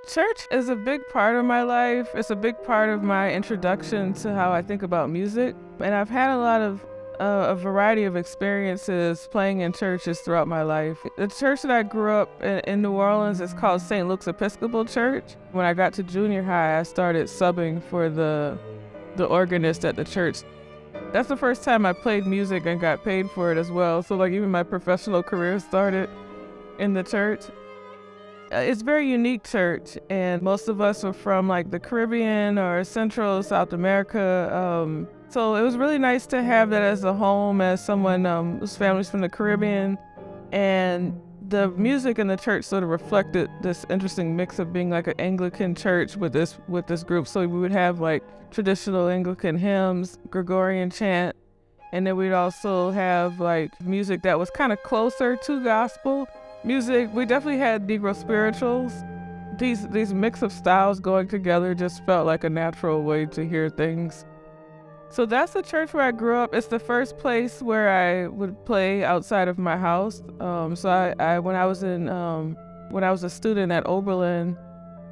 Church is a big part of my life. It's a big part of my introduction to how I think about music. And I've had a variety of experiences playing in churches throughout my life. The church that I grew up in New Orleans is called St. Luke's Episcopal Church. When I got to junior high, I started subbing for the organist at the church. That's the first time I played music and got paid for it as well. So like even my professional career started in the church. It's a very unique church, and most of us are from like the Caribbean or Central South America. So it was really nice to have that as a home, as someone whose family's from the Caribbean. And the music in the church sort of reflected this interesting mix of being like an Anglican church with this group. So we would have like traditional Anglican hymns, Gregorian chant, and then we'd also have like music that was kind of closer to gospel music. We definitely had Negro spirituals. These mix of styles going together just felt like a natural way to hear things. So that's the church where I grew up. It's the first place where I would play outside of my house. So I when I was a student at Oberlin,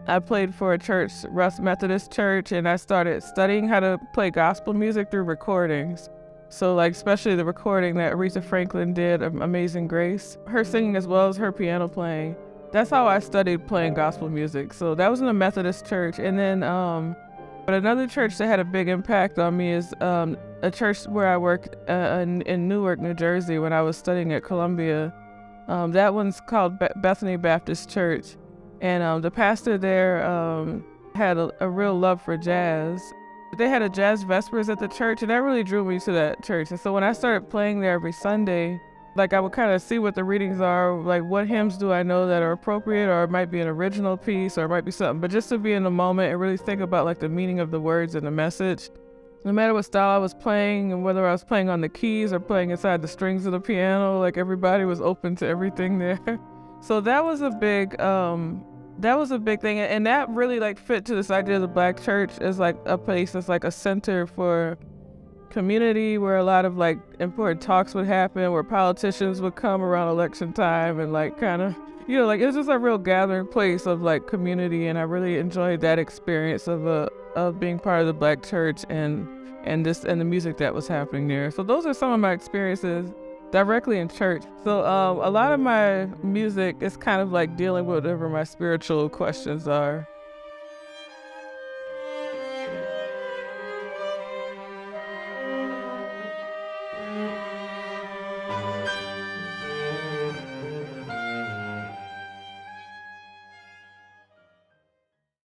I played for a church, Russ Methodist Church, and I started studying how to play gospel music through recordings. So like especially the recording that Aretha Franklin did of Amazing Grace, her singing as well as her piano playing. That's how I studied playing gospel music. So that was in a Methodist church. And then but another church that had a big impact on me is a church where I worked in Newark, New Jersey when I was studying at Columbia. That one's called Bethany Baptist Church. And the pastor there had a real love for jazz. They had a jazz vespers at the church, and that really drew me to that church. And so when I started playing there every Sunday, like I would kind of see what the readings are, like what hymns do I know that are appropriate, or it might be an original piece, or it might be something. But just to be in the moment and really think about like the meaning of the words and the message, no matter what style I was playing and whether I was playing on the keys or playing inside the strings of the piano, like everybody was open to everything there. So that was a big thing, and that really like fit to this idea of the Black church as like a place that's like a center for community, where a lot of like important talks would happen, where politicians would come around election time, and like kind of, like it was just a real gathering place of like community. And I really enjoyed that experience of being part of the Black church and the music that was happening there. So those are some of my experiences directly in church. So a lot of my music is kind of like dealing with whatever my spiritual questions are.